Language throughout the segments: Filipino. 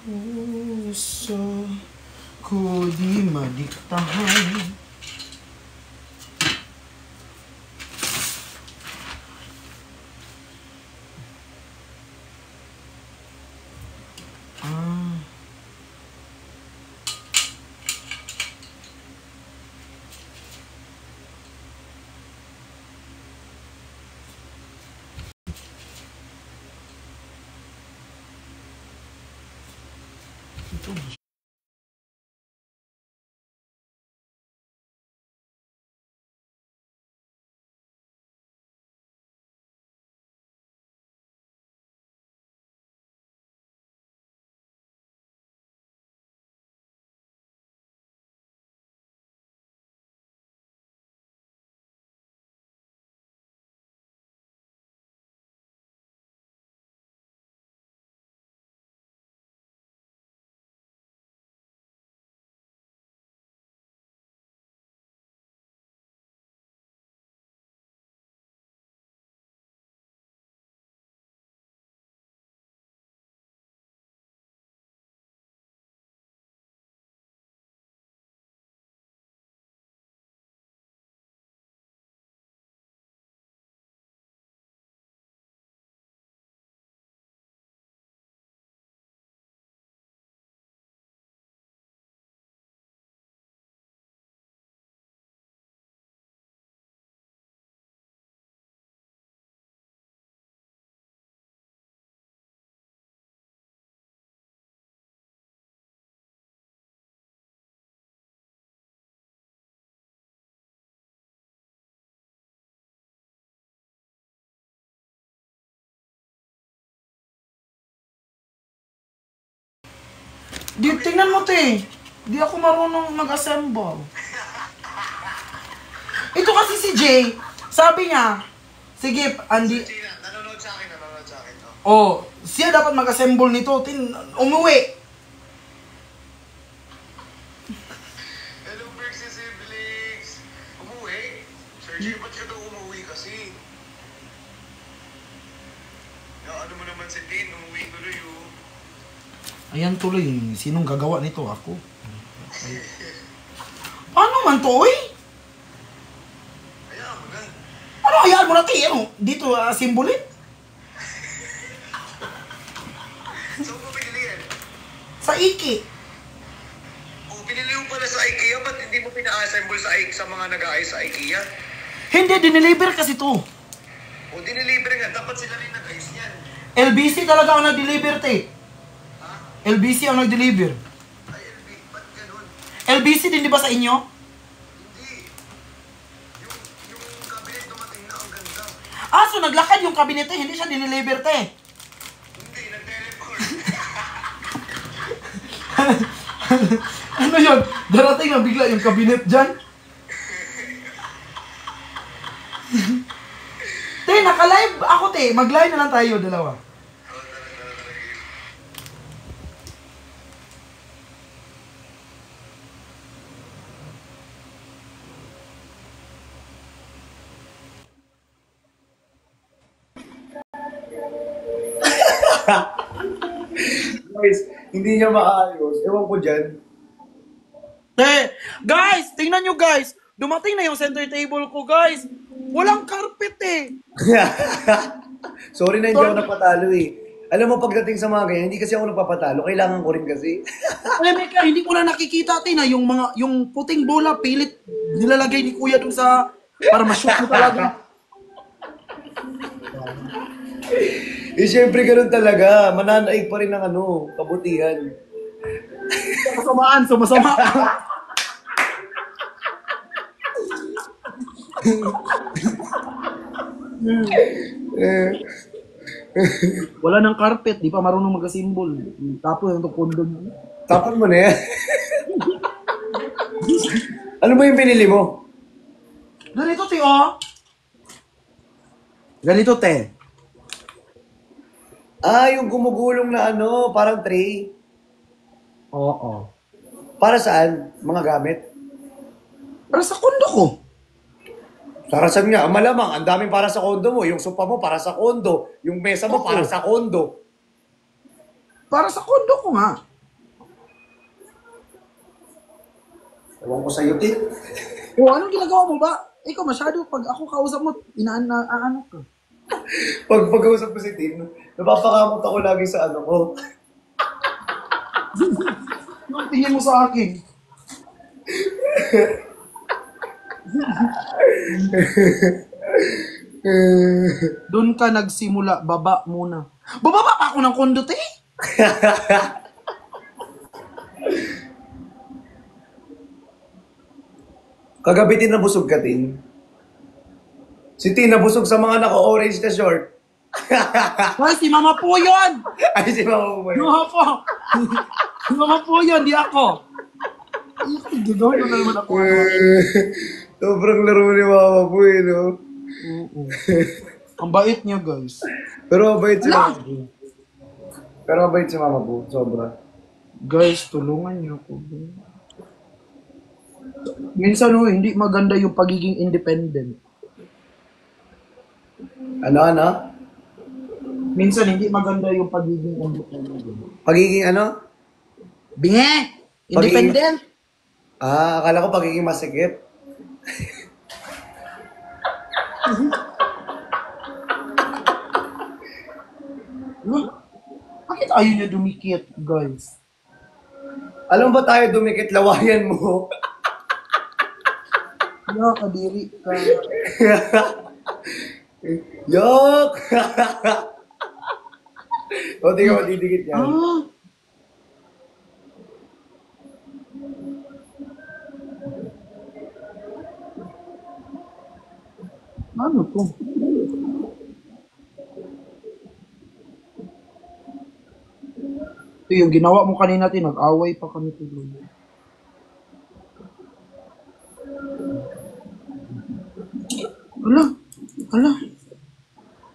Puso ko di madiktahan. Ito. Di, tingnan mo, te. Di ako marunong mag-assemble. Ito kasi si Jay, sabi niya, sige, Andy. Nanonood sa akin, Oh, siya dapat mag-assemble nito. Umuwi. Hello, Percy siblings. Umuwi? Sir Jay, ba't ka daw umuwi kasi? Ano mo naman si Tin, umuwi tuloy oh. Ayan tuloy, sinong gagawa nito? Ako. Paano man to, oy? Hayaan mo na. Ano, hayaan mo na, te? Ano? Dito, simbolin? Saan mo pinili yan? Sa Iki. Oh, pinili mo pala sa IKEA, ba't hindi mo pina-assemble sa mga nag-aayos sa IKEA? Hindi, dineliver kasi to. O, dinilibre nga, dapat sila rin nag-ayos niyan. LBC talaga ang nag-deliver, te. Ha? LBC ang nag-deliver. Ay, LB, ba't ganun? LBC din, di ba sa inyo? Hindi. Yung cabinet dumating na, ang ganda. Ah, so naglakad yung cabinet, te. Hindi siya dineliver, te. Hindi, nag-teleport. Ano yun? Darating na bigla yung cabinet dyan. Te, naka-live ako, te. Mag-live na lang tayo, dalawa. Guys, hindi niya maayos. Ewan ko dyan. Te, guys, tingnan nyo, guys. Dumating na yung center table ko, guys. Walang carpet, eh. Sorry na hindi ako napatalo eh. Alam mo, pagdating sa mga ganyan, hindi kasi ako nagpapatalo. Kailangan ko rin kasi. Alam mo, hindi ko na nakikita, te, na yung puting bola, pilit nilalagay ni Kuya dun sa, para ma-shoot mo talaga. Eh, syempre ganun talaga. Mananaig pa rin ng kabutihan. Masamaan, so masama. Wala ng carpet, di pa marunong mag-asimbol. Tapos yung kondom. Tapon mo na yan. Ano ba yung pinili mo? Ganito, te, oh. Ganito, te. Ah, yung gumugulong na parang tray. Oo. Para saan? Mga gamit? Para sa kondo ko. Sarasan nga, malamang, ang daming para sa kondo mo. Yung sopa mo para sa kondo. Yung mesa mo para sa kondo. Para sa kondo ko nga. Ewan ko sa'yo, Tin. O, anong ginagawa mo ba? Ikaw masyado, pag ako kausap mo, inaano ka. Pag pag-usap ko si Tin, napapakamot ako lagi sa ano ko. Anong tingin mo sa akin? Doon ka nagsimula, baba muna. Bababa pa ako ng kondo, te. Kagabi Tin nabusog ka, Tin. Si Tin nabusog sa mga naka-orange na short. Ay, si Mama po yun! Ay, si Mama mo ba yun? Mama po! Si Mama po yun, di ako. Gagawin mo na naman ako. Sobrang laro ni Mama po eh, no? Oo. Ang bait niya, guys. Pero mabait si Mama po. Pero mabait si Mama po, sobra. Guys, tulungan niyo ako. Minsan, hindi maganda yung pagiging independent. Ano? Minsan, hindi maganda yung pagiging independent. Pagiging ano? Binge! Independent! Akala ko pagiging masikip. Bakit ayaw niya dumikit, guys? Alam ba tayo dumikit lawayan mo? Kadiri ka. Yok! O, di ka matidikit yan. Ano to? Ito yung ginawa mo kanina, nag-away pa kami tuloy. Ala.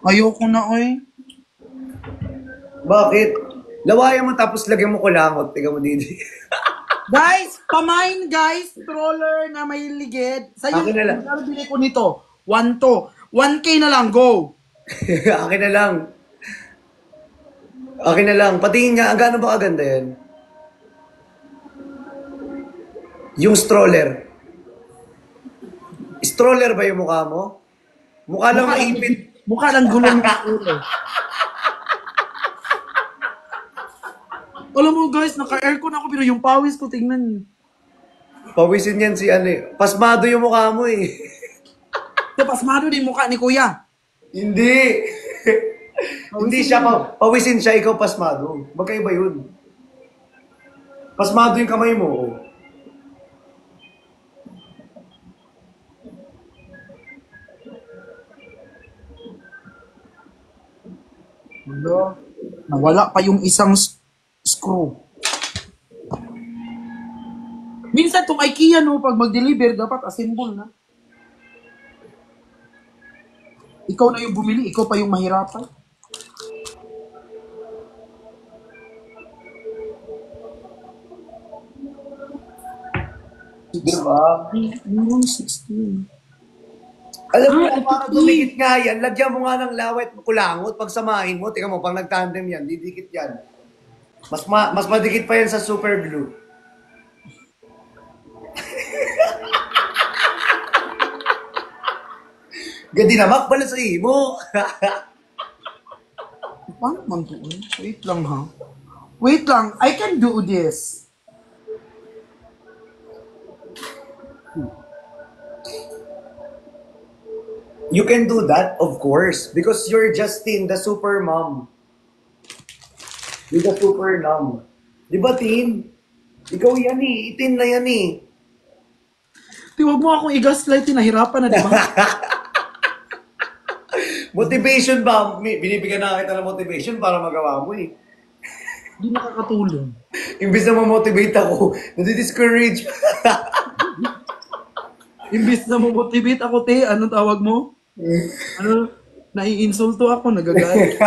Ayoko na, oy. Bakit? Lawayan mo tapos lagyan mo kulangot. Tiga mo, Didi. Guys, pamain guys, stroller na may ligid. Sa'yo, Akin na lang. ano bili ko nito? 1 to. 1K na lang, go! Akin na lang. Akin na lang. Patingin nga, gaano ba kaganda yan? Yung stroller. Stroller ba yung mukha mo? Mukha lang maipit. Mukha lang gulong na ulo. Alam mo guys, naka-aircon ako pero yung pawis ko, tingnan niyo. Pawisin yan si ano eh. Pasmado yung mukha mo eh. Pasmado din mukha ni kuya. Hindi. Hindi siya pawisin siya, ikaw pasmado. Magkaiba yun. Pasmado yung kamay mo. Oh. Wala. Nawala pa yung isang screw. Minsan itong IKEA, no, pag mag-deliver, dapat assemble na. Ikaw na yung bumili, ikaw pa yung mahirapan. Diba? 16. Alam mo, para dumikit nga yan, lagyan mo nga ng lawet kulangot. Pag samahin mo, tingnan mo, pag nag-tandem yan, didikit yan. Mas madikit pa yan sa super glue. Gadi namak pala sa imo. Paano man to? Wait lang ha. Wait lang, I can do this. You can do that, of course, because you're Justin, the super mom. You're the super mom. Di ba, Tin? Ikaw yan eh. Itin na yan eh. Huwag mo akong i-gaslight, nahirapan na, di ba? Motivation ba? Binibigyan na kita ng motivation para magawa mo eh. Hindi nakakatulong. Imbis na ma-motivate ako, nadi-discourage. Imbis na mo-motivate ako, te, anong tawag mo? Ano, nai-insulto ako, nagagalit.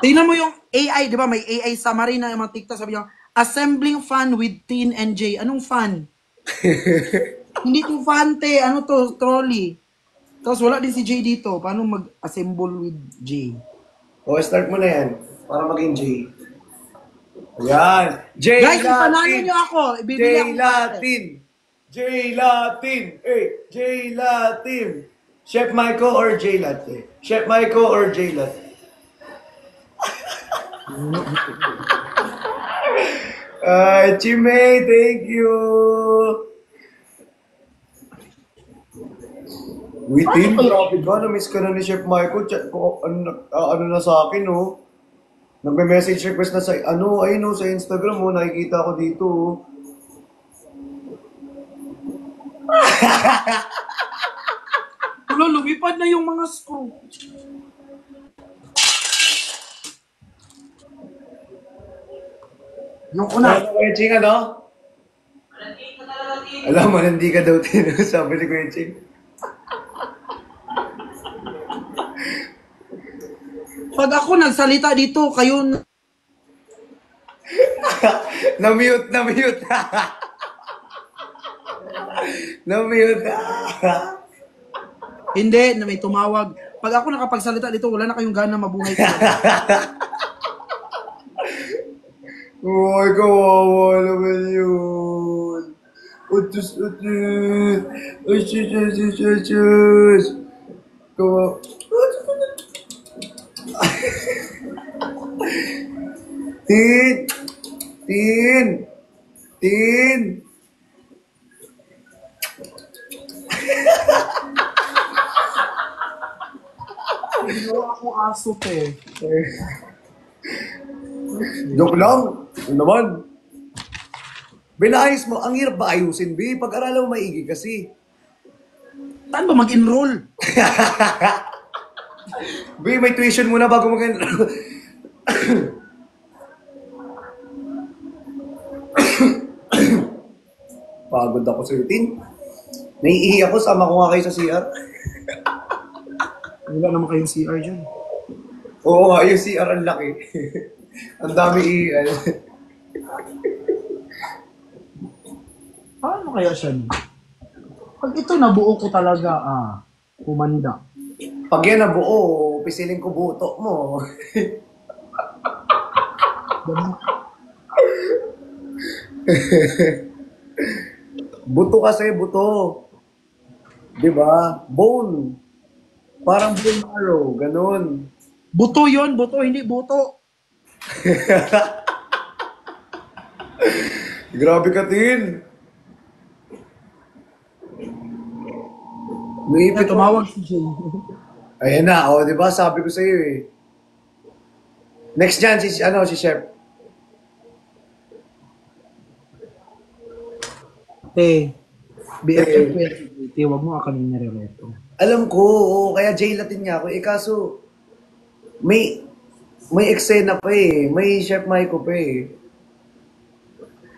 Tingnan mo yung AI, di ba? May AI summary na yung mga TikTok. Sabi niya, assembling fan with Tin and J. Anong fan? Hindi to fan, te. Ano to? Trolley. Tapos wala din si J dito. Paano mag-assemble with J? O, start mo na yan. Para maging J. Ayan. J Guys, ipanalo Latin. nyo ako. Ibibili J ako ng Latin. J Latin. J Latin. Chef Michael or J Latte? Chef Michael or J Latte? Chimay, thank you. Wait, Tin, grabe ka. Na-miss ka na ni Chef Michael. Chat ko, ano na sa akin, oh. Nagme-message request na sa, ayun, oh, sa Instagram, oh. Nakikita ko dito, oh. Wala, lumipad na yung mga screw. Yung una. Ano, Kuya Ching, ano? Alam mo, hindi ka daw, Tin. Sabi ni Kuya Ching. Pag ako nagsalita dito, kayo... Na-mute, na-mute. Na-mute. Hindi, na may tumawag. Pag ako nakapagsalita dito, wala na kayong gana mabuhay ko. Uy, kawawa naman yun. Utus, utus. Usus, usus, usus. Kawawa. Tin! Tin! Tin! Hindi ako aso, te. Joke lang. Ano naman? Binaayos mo. Ang hirap ba ayusin, B? Pag-aralan mo maigi kasi. Saan ba mag-enroll? B, may tuition muna bago mag- Pagod ako sa Tin. Naiihi ako. Sama ko nga kayo sa CR. Wala naman kayong CR dyan. Oo nga, yung CR ang laki. Ang dami iihan. Paano kaya siya? Pag ito nabuo ko talaga, kumanda. Pag yan nabuo, pisilin ko buto mo. Buto kasi, buto. Diba? Bone. Parang bone marrow, ganun. Buto yon, buto, hindi buto. Grabe ka, Tin. May Kaya ipit tumawag si Jay. Ayan na, oh, di ba? Sabi ko sa iyo eh. Next dyan, si Chef. BFF 2020, wag mo akaling nare-reto. Alam ko, oo, kaya J Latin nga ako. Eh, kaso, may eksena pa eh. May Chef Michael pa eh.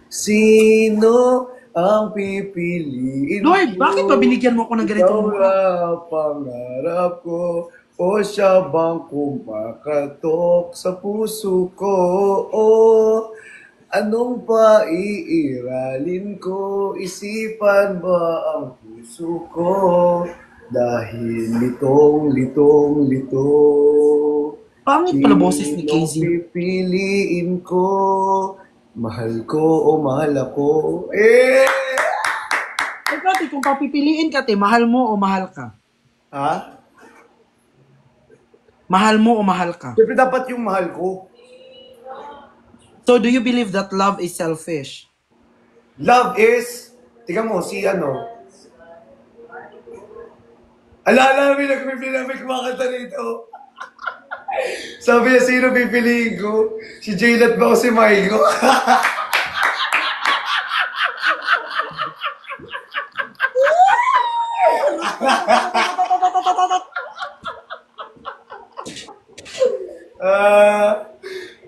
Sino ang pipiliin Lord, bakit ba binigyan mo ako ng ganito? Ikaw na pangarap ko o siya bang kumakatok sa puso ko o anong pa iiralin ko isipan ba ang puso ko dahil litong lito Pangit pala boses ni Sino Casey. pipiliin ko mahal ko o mahal ako eh Eh, Kati, kung papipiliin ka, mahal mo o mahal ka? ha? Mahal mo o mahal ka? Siyempre dapat yung mahal ko. So, do you believe that love is selfish? Love is, tingnan mo, Alala namin, nag-may kumakanta rito. Sabi niya, sino pipiliin ko? Si Jaylat ba o si Maiko?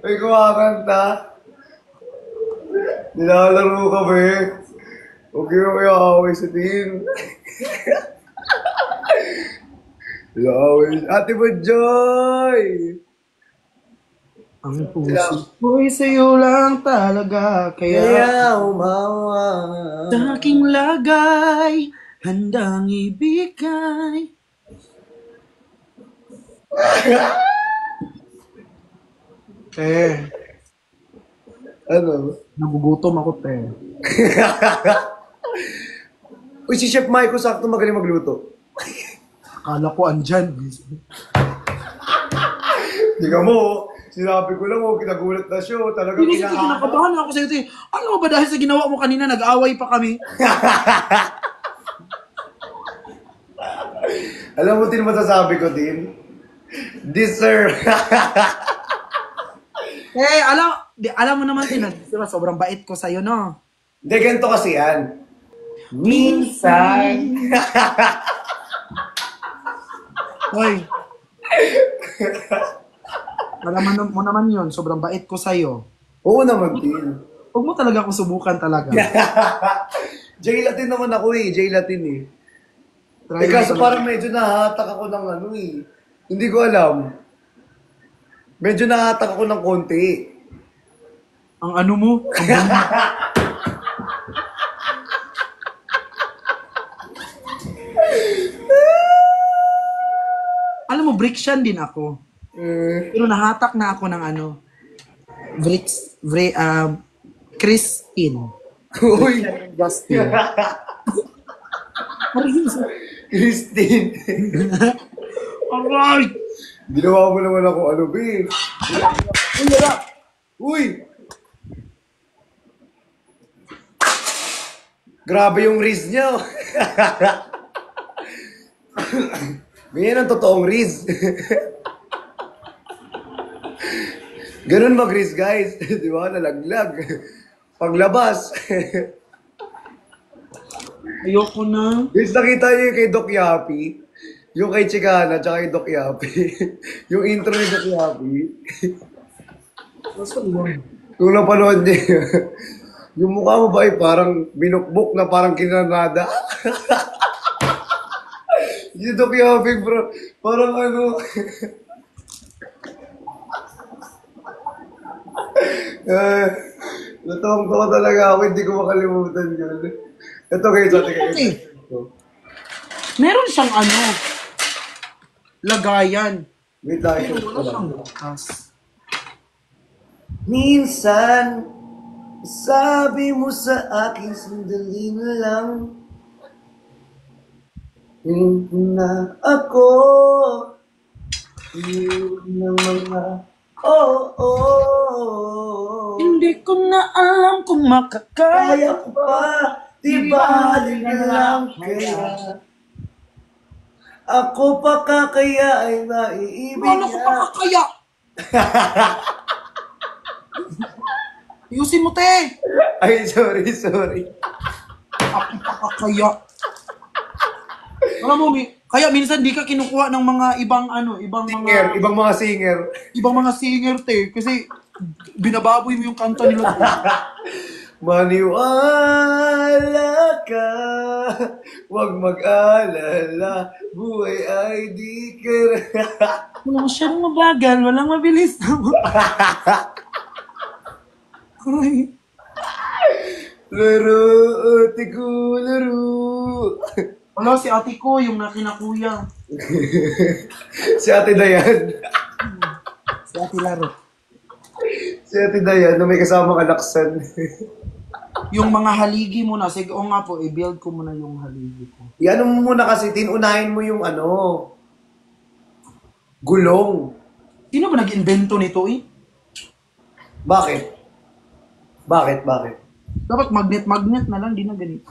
May kumakanta. Nilalaro ka ba eh? Huwag yung may away sa team. Nilalaway. Ate mo, Joy! Ang puso ko'y sa'yo lang talaga, kaya Kaya umawa. sa aking lagay, handang ibigay. Ano? Nagugutom ako, te. Uy, si Chef Mike, sakto magaling magluto. Akala ko andyan. Tingnan mo, sinabi ko lang, kinagulat na siya. Talagang Hindi kasi kinakabahan ako sa'yo, te. Alam mo ba dahil sa ginawa mo kanina, nag-away pa kami? Alam mo din masasabi ko din? This, sir. Eh, alam mo naman, te, diba, sobrang bait ko sa'yo, no? Hindi, ganito kasi yan. Minsan. Hoy. Alam mo naman yun, sobrang bait ko sa'yo. Oo naman din. Huwag mo talaga akong subukan talaga. J-Latin naman ako eh, J-Latin eh. Try mo Kaso talaga. parang medyo nahatak ako ng ano eh. Hindi ko alam. Medyo nahatak ako ng konti. Ang ano mo? Ang bango. Alam mo, Brixian din ako. Pero nahatak na ako ng ano. Crispin. Uy! Justin. Christine! Alright! Ginawa mo naman ako ano, babe. Uy, wala! Uy! Grabe yung Riz niya. Ganyan ang totoong Riz. Ganun mag-Riz, guys. Di ba? Nalaglag. Paglabas. Ayoko na. Guys, nakita niyo yung kay Doc Yapi? Yung kay Chicana, tsaka kay Doc Yapi. Yung intro ni Doc Yapi. Basta yun. Kung napanood niyo, yung mukha mo ba ay parang binukbok na parang kinanada? Yung Doc Yapi, bro. Parang ano... Natawang ko talaga ako, hindi ko makalimutan yun. Ito guys, ate guys. Meron siyang ano. Lagayan. Wait lang. Pero wala siyang bukas. Minsan, sabi mo sa akin, sandali na lang. Hindi na ako. Yun na mga, Hindi ko na alam kung makakaya. kaya ko pa, di bali na lang kaya. Ako pa kakaya ay maiibig Ano ko pa kakaya? Ayusin mo, te. Ay, sorry. Ako pa kakaya. Alam mo, kaya minsan di ka kinukuha ng mga ibang Singer, ibang mga singer. singer, te. Kasi binababoy mo yung kanta nila. Maniwala ka, huwag mag-alala, buhay ay di ka. Wala masyadong mabagal, walang mabilis na mo. Ay, Laro, ate ko, laro. wala si ate ko, yung nakinakuya. Si Ate Dayan. Si ate Laro. Si Ate Dayan na may kasamang alaksan. Yung mga haligi mo na, sige, o nga po, i-build ko muna yung haligi ko. Yan mo muna kasi, tinunahin mo yung ano, gulong. Sino ba nag-invento nito, eh? Bakit? Bakit? Dapat magnet na lang, di na ganito.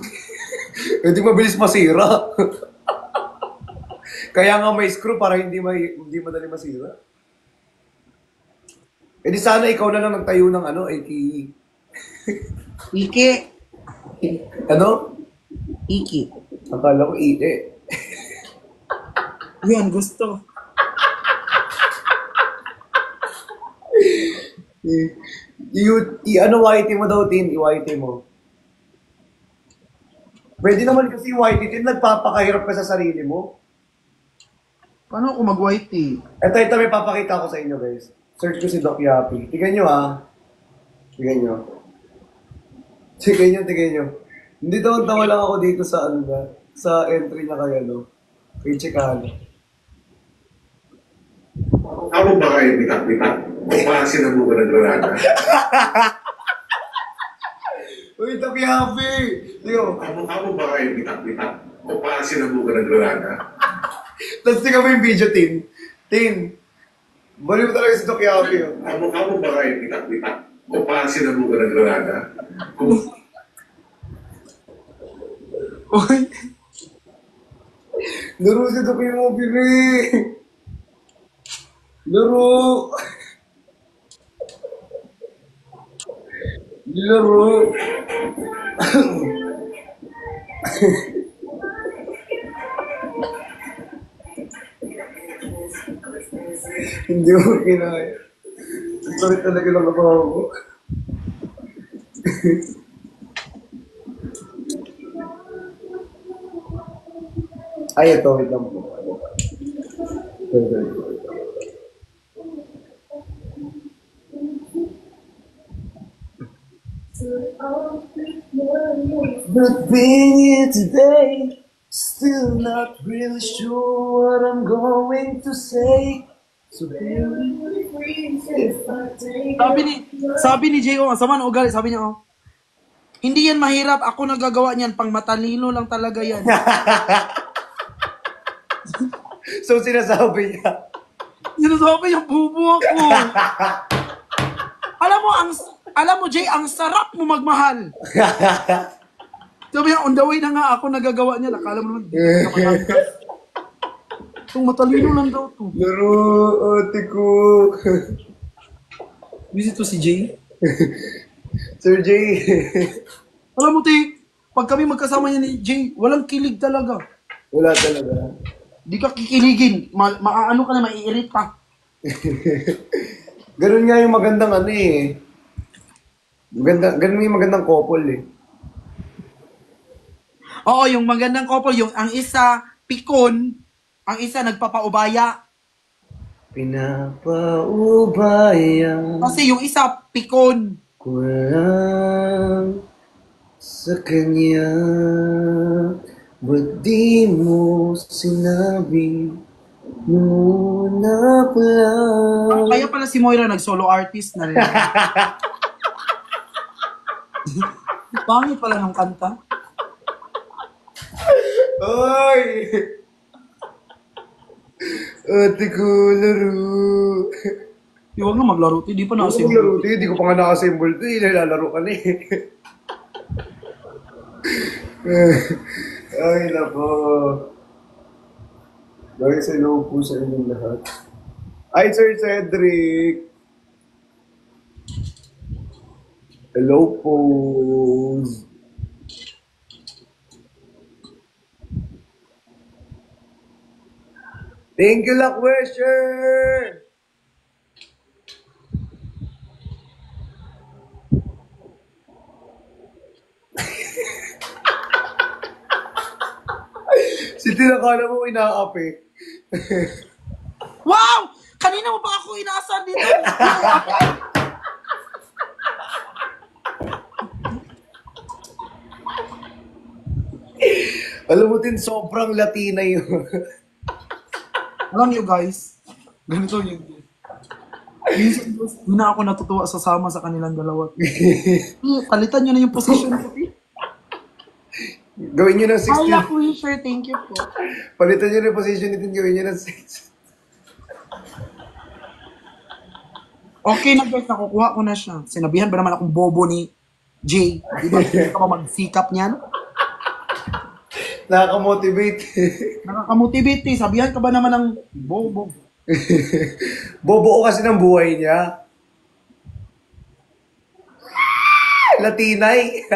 Hindi mabilis masira. Kaya nga may screw para hindi madali masira. Eh di sana ikaw na lang nagtayo ng ano, Iki. Iki. Ano? Iki. Akala ko Ike. Yan, gusto. Ano, whitey mo daw, Tin? I-whitey mo. Pwede naman kasi whitey, Tin. Nagpapakahirap ka sa sarili mo. Paano ako mag-white, eh? Ito, may papakita ko sa inyo, guys. Search ko si Doc Yapi. Tignan nyo, ha? Tignan nyo. Hindi tawa lang ako dito sa, sa entry na kaya, no? Kay Chicano. Ako ba kayo bitak-bitak? O klase ng buka ng granada? Tabi-happy. Yo. Kamukha mo ba kayo bitak-bitak? O parang sinabukan ng dalaga? Tapos tingnan mo yung video, Tin. Tin. Baliw talaga si Doc Yapi. Kamukha mo ba kayo bitak-bitak? O parang sinabukan ng dalaga? Kung Uy. Laro si Doc Yapi, Laro. Laro. Hindi mo kinaya. Sorry talaga lang ako. Ay, ito. Wait lang po. But being here today, still not really sure what I'm going to say. So really, if I take Sabi ni J.O., sama na ugali, sabi niya, oh, hindi yan mahirap, ako nagagawa niyan, pang matalino lang talaga yan. So sinasabi niya. Sinasabi niya, bubo ako. Alam mo, Jay, ang sarap mo magmahal. Sabi niya, on the way na nga ako nagagawa niya, nakala mo naman, di ka makakita. Itong matalino lang daw to. Laro, ate ko. Busy to si Jay. Sir Jay. Alam mo, Tik, pag kami magkasama niya ni Jay, walang kilig talaga. Wala talaga. Di ka kikiligin. Maaano ka na, maiirita. Ganun nga yung magandang ano eh. Ganun yung magandang couple eh. Oo, yung magandang couple, yung ang isa pikon, ang isa nagpapaubaya. Pinapaubaya Kasi yung isa pikon. ko lang sa kanya. Ba't di mo sinabi muna pa lang? Kaya pala si Moira nag-solo artist na rin. Pangit pala ng kanta. Oy! Ate ko, laro. Huwag na maglaro. Hindi pa Ako na laro to, hindi ko pa nga naka-assemble to, nilalaro ka na eh. Ay, nako. Dahil sa hello po sa inyong lahat. Ay, Sir Cedric. Hello po. Thank you, Lakwesher! Si tinakala mo inaapi. Wow! Kanina mo pa ako inaasahan dito. Alam mo din, sobrang Latina yun. Alam niyo guys, ganito yun. Minsan hindi na ako natutuwa sa sama sa kanilang dalawa. Palitan nyo na yung position ko. Gawin nyo ng 16. Ay, ako sure, thank you po. Palitan nyo na yung position nito, gawin nyo ng 6. Okay na guys, nakukuha ko na siya. Sinabihan ba naman akong bobo ni Jay? Di ba ka ba mag-sikap niyan? Nakaka-motivate. Nakakamotivate eh. Sabihan ka ba naman ng bobo? Bobo kasi ng buhay niya. Latinay.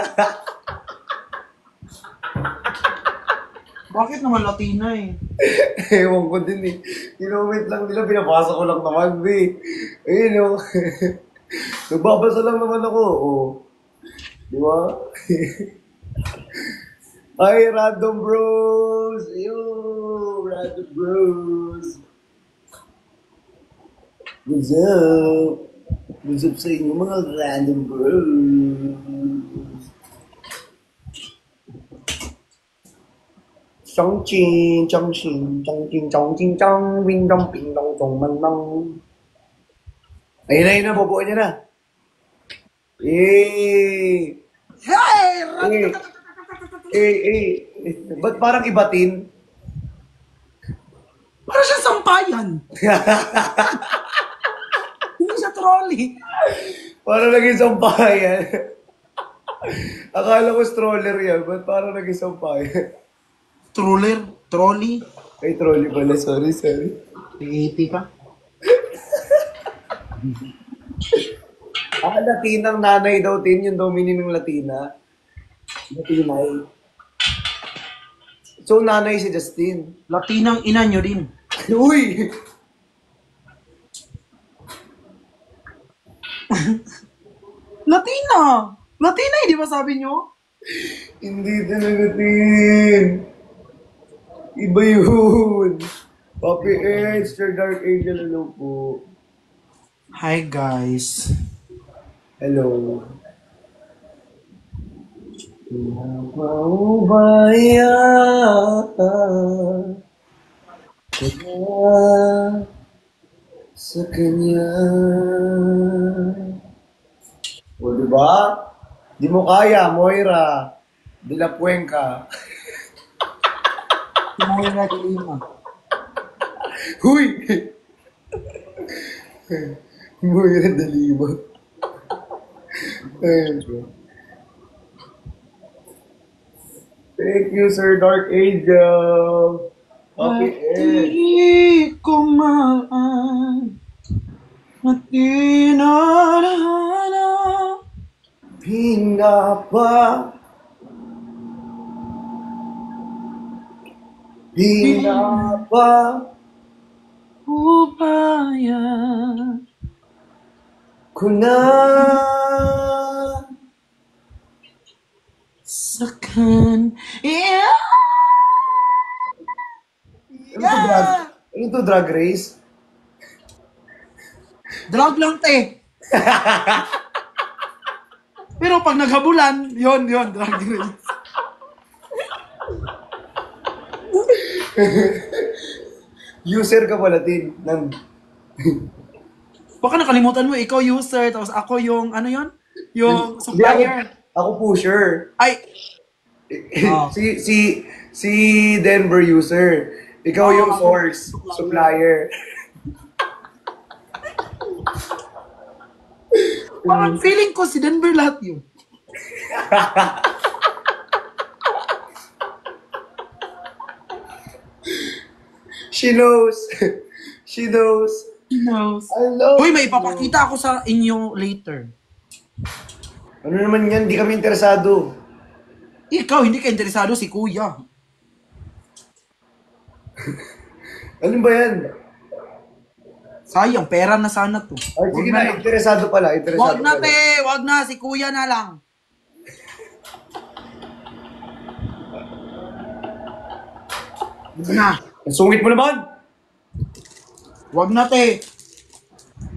Bakit naman Latina eh? Ewan ko din eh. Kinomment lang nila, pinapasa ko lang naman, be. Ayun o. Nagbabasa lang naman ako. Oh. Di ba? Ay, Random Bros! Yo, Random Bros! What's up? What's up sa inyo mga Random Bros? Chongqing, Chongqing, Chongqing, Chongqing, Chong, Wing Dong, Ping Dong, Dong, Man Dong. Ayun na, boboan niya na. Eh, Hey! Ba't parang ibatin? Para siya sampayan. Hindi siya trolley. Parang naging sampayan. Akala ko stroller yan, ba't parang naging sampayan? Troller, trolley. Ay, trolley pala, sorry, sorry. 80 ka. Latinang nanay daw, Tin, yung daw meaning ng Latina. Latinay. So, nanay si Justin. Latinang ina nyo din. Uy! Latina! Latina, di ba sabi nyo? Hindi talaga, Tin. Iba yun. Papi Edge, Sir Dark Angel, hello po. Hi guys. Hello. Pinapaubaya kanya sa kanya. O, diba? Di mo kaya, Moira. De la Cuenca. Sinabi na Lima. Huy! Moira de Lima. Ayun siya. Thank you, Sir Dark Angel. Happy Edge. Di ko maan at dinadaanan. Pinapa. Pinapa. Ubaya. Ko na. Sakan. Yeah! Ano to, drag? Ano to, drag race? Drag lang, te. Pero pag naghabulan, yon drag race. User ka pala, Tin. Baka nakalimutan mo, ikaw user, tapos ako yung, ano yon? Yung Hindi, ako, supplier. ako pusher. Ay, Oh. Si Denver user. Ikaw Oh, yung ako source, supplier. parang feeling ko si Denver lahat yun. She knows. She knows. Who knows? I love Uy, may you. ipapakita ako sa inyo later. Ano naman yan? Di kami interesado. Ikaw, hindi ka interesado, si kuya. Ano ba yan? Sayang, pera na sana to. Ay, sige na, lang. interesado pala. Interesado Wag na, pala. te! Wag na, si kuya na lang. Wag na. Ang sungit mo naman! Wag na, te.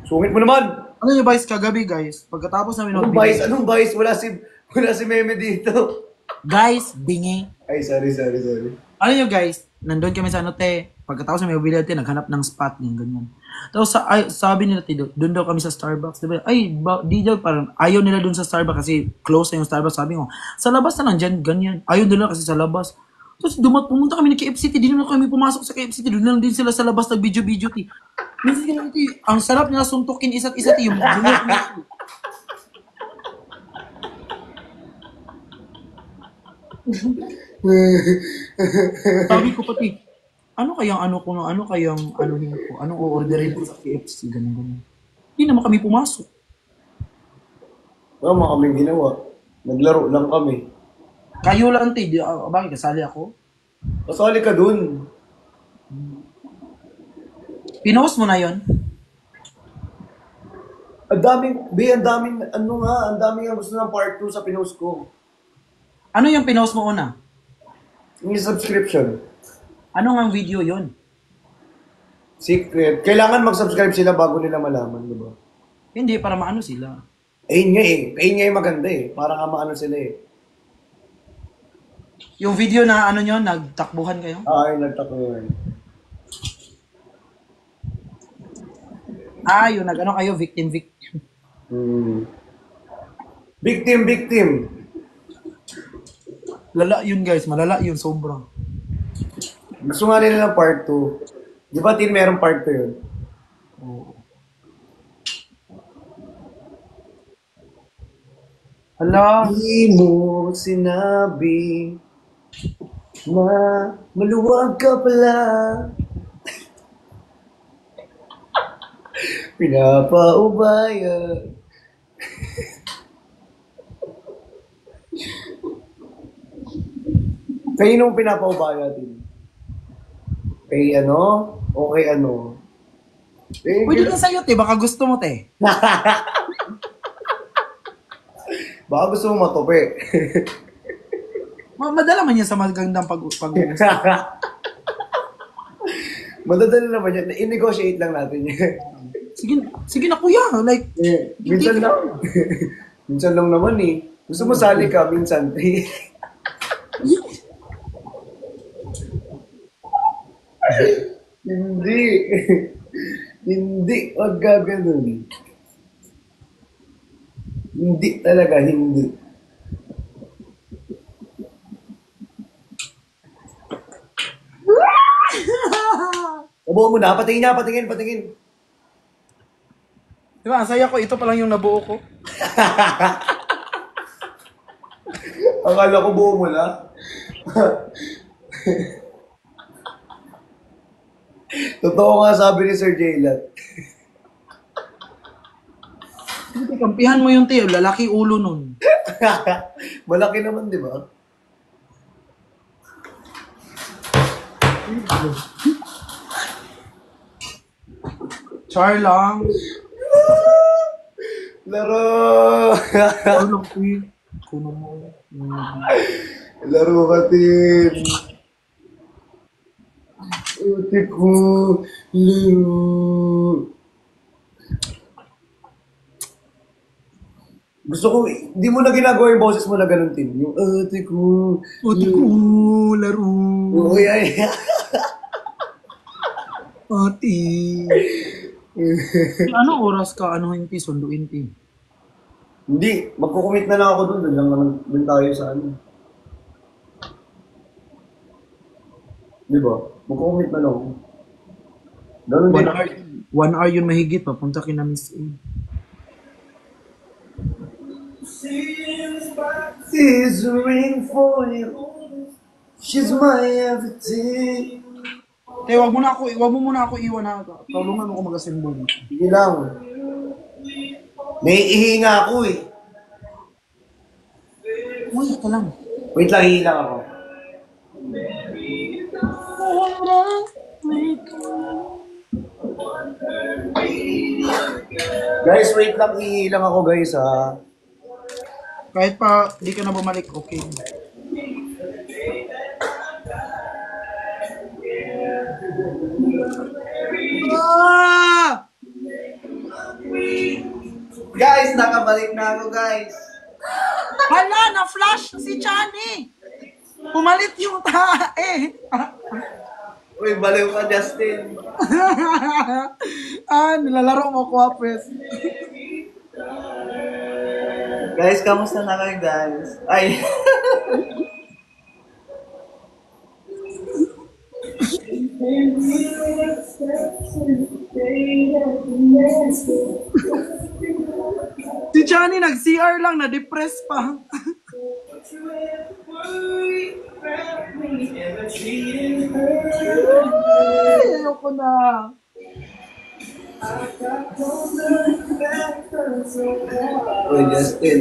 Sungit mo naman! Ano yung guys kagabi, guys? Pagkatapos namin Anong bias? Anong bias? Wala si Meme dito. Guys, bingi. Ay, sorry. Ano yung guys? Nandun kami sa ano, te. Pagkatapos namin mobility, naghanap ng spot yung ganyan. Tapos sabi nila, te, doon daw kami sa Starbucks. Diba? Ay, di daw, parang ayaw nila doon sa Starbucks kasi close na yung Starbucks. Sabi ko, sa labas na lang dyan, ganyan. Ayaw nila kasi sa labas. Tapos pumunta kami ng KFC, di naman kami pumasok sa KFC, doon lang din sila sa labas nag-video-video, te. Minsan ganun, te, ang sarap nila suntukin isa't isa, te, yung bunyok nila. Sabi ko pati, ano kayang anuhin ko, anong o-orderin ko sa KFC, ganun. Hindi naman kami pumasok. Wala mga kaming ginawa. Naglaro lang kami. Kayo lang, te, bakit kasali ako? Kasali ka dun. Pinost mo na yon. Ang daming, ang daming ang gusto ng part 2 sa pinost ko. Ano yung pinost mo una? Yung subscription. Ano nga video yon? Secret. Kailangan mag-subscribe sila bago nila malaman, di ba? Hindi, para maano sila. Ayun nga yung maganda eh. Para nga maano sila eh. Yung video na ano nyo, nagtakbuhan kayo? Ay, nagtako yun. Yung nag-ano kayo, victim. Hmm. Victim. Lala yun guys, malala yun, sobra. Gusto nga nila ng part 2. Di ba, Tin, merong part 2 yun? Hala, Di mo sinabi na maluwag ka pala. Pinapaubaya. Kanino mo pinapaubaya, Tin? Kay ano? O kay ano? pwede na sa'yo, te. Baka gusto mo, te. Baka gusto mo matope. Madala man yan sa magandang pag-uusap. Madadala naman yan. I-negotiate lang natin yan. Sige na, kuya. Like, Minsan lang. Minsan lang naman eh. Gusto mo sali ka, minsan. Hindi. Hindi. Wag gaganon. Hindi talaga, hindi. Nabuo mo na. Patingin niya, patingin, patingin. di ba, ang saya ko. Ito pa lang yung nabuo ko. Akala ko buo mo na. Totoo nga sabi ni Sir Jaylat. Hindi, kampihan mo yung te. Lalaki ulo nun. Malaki naman, di ba? Char lang. Laro! Char lang, te. Kuno mo. Laro ka, Tin. Ate ko, laro. Gusto ko, di mo na ginagawa yung boses mo na ganun, Tin. Yung ate ko, Ate ko, laro. Uy, ay. Ate. Ano oras ka? Ano hindi? Sunduin, te. Hindi, magkukumit na lang ako dun. Doon lang naman dun tayo sa ano. Di ba? Magkukumit na lang ako. Ganun din. 1 hour yun mahigit. Papunta kina Miss A. She's a ring for you. She's my everything. Te, wag mo muna ako iwan na. Tulungan mo ako mag-assemble. Sige lang. Naiihinga ako eh. Uy, ito lang. Wait lang, hihinga ako. Guys, wait lang, hihilang ako guys ha. Kahit pa di ka na bumalik, okay. Ah! Guys, nakabalik na ako guys. Hala, na-flash si Chani! Pumalit yung tae! Uy, baliw ka Justin. Nilalaro mo ko, Apes. Guys, kamusta na kayo guys? Ay. Si Chani nag-CR lang, na-depress pa. Ay, ayoko na. Uy, Justin.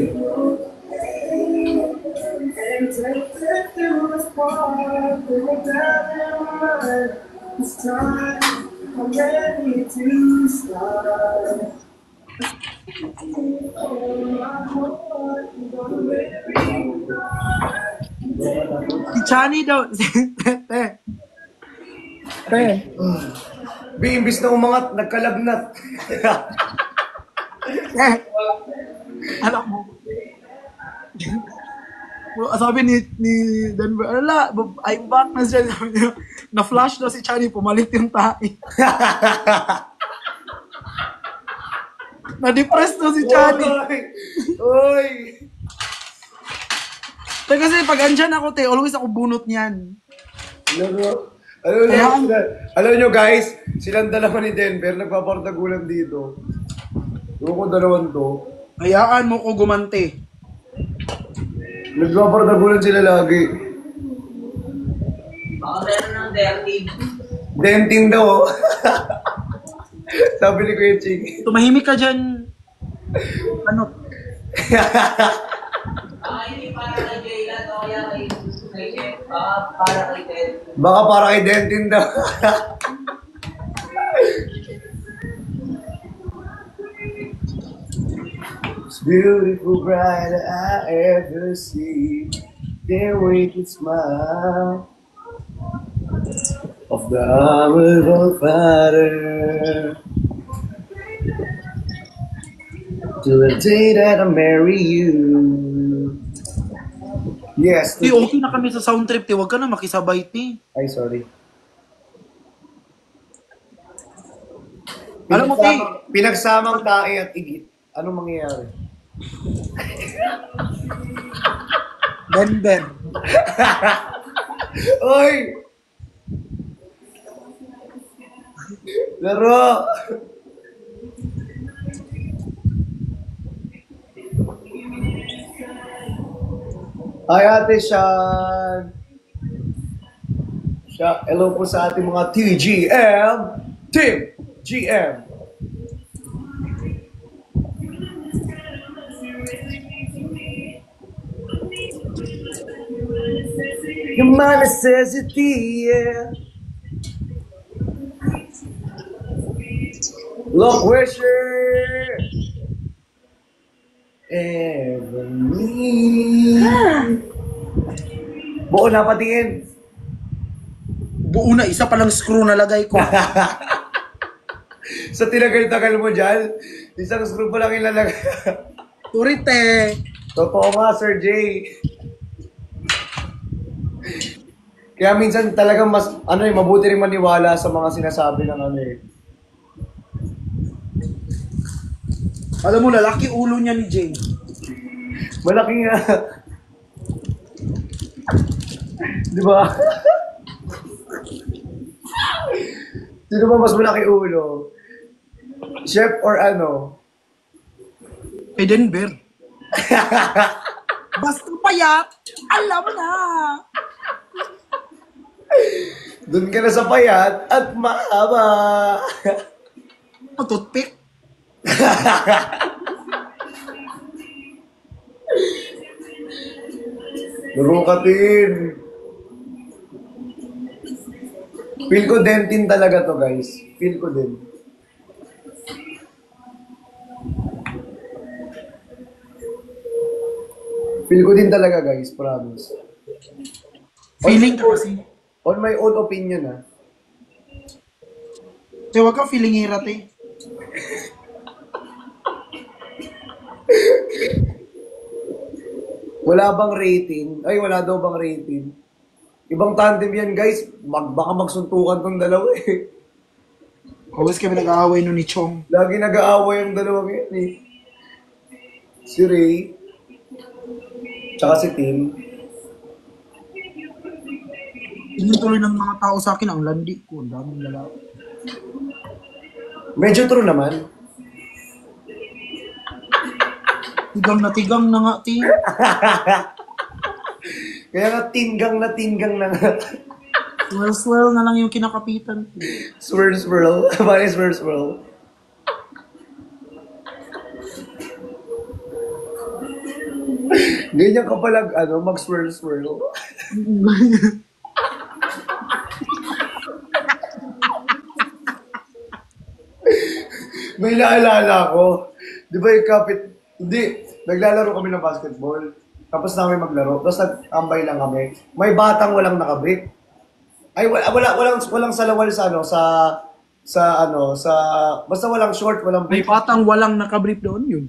Si Chani daw. Te. Te. Bi, imbis na umangat, nagkalagnat. Te. Alam mo. Sabi ni Denver, ala, I'm back na siya. Sabi niya, na-flash daw si Chani, pumalit yung tae. Na-depress daw si Chani. Uy! Te, Te, kasi pag andyan ako, te, always ako bunot niyan. Alam nyo guys, silang dalawa ni Denver, nagpapartagulan dito. Yung ko dalawan to, Hayaan mo ko gumante. nagpapartagulan sila lagi. Baka meron ng derting. Denting daw. Sabi ni Kuya Ching. Tumahimik ka dyan. Ano? Baka hindi para kay Jayla o kaya kay Chef. Baka para kay Ted. Baka para kay Dentin daw. It's beautiful, bright I ever see. Their wicked smile of the honorable Father. To the day that I marry you. Yes. Te, okay na kami sa sound trip, te. Huwag ka na makisabay, te. Ay, sorry. Alam mo, te. Pinagsamang tae at igit. Anong mangyayari? Ben. Oy! Laro! Ay, ate Sean! Hello po sa ating mga TGM! Team GM! You're my necessity, yeah. Look, wisher. Ever me. Buo na patingin. Buo na, isa palang screw na lagay ko. Sa tinagal-tagal mo dyan, isang screw pa lang ilalagay. Sorry, te. Totoo nga, Sir Jay. Kaya minsan talagang mas, mabuti rin maniwala sa mga sinasabi ng Alam mo, lalaki ulo niya ni Jay. Malaki nga. Di ba? Sino ba mas malaki ulo? Chef or ano? Kay Denver. Basta payat, alam na. Doon ka na sa payat at mahaba. Ang toothpick. Narukatin. Feel ko dentin talaga to, guys. Feel ko din. Feel ko din talaga, guys. Promise. Feeling ka kasi. On my own opinion, ah. Te, huwag ka feeling hirat, eh. Wala bang rating? Ay, wala daw bang rating? Ibang tandem yan, guys. Baka magsuntukan tong dalawa, eh. Always kami nag-aaway nun ni Chong. Lagi nag-aaway ang dalawang yan, eh. Si Ray. Tsaka si Tim. Inutuloy ng mga tao sa akin, ang landi ko. Ang daming lalaki. Medyo true naman. Tigang na nga, te. Kaya nga tinggang na nga. Swell na lang yung kinakapitan. Swirl. Bakit swirl? Ganyan ka palag, mag-swirl. May naalala ko. Di ba yung hindi, naglalaro kami ng basketball. Tapos namin maglaro. Tapos nag-ambay lang kami. May batang walang nakabrik. Ay, walang salawal basta walang short, walang May brief. patang walang nakabrief doon yun.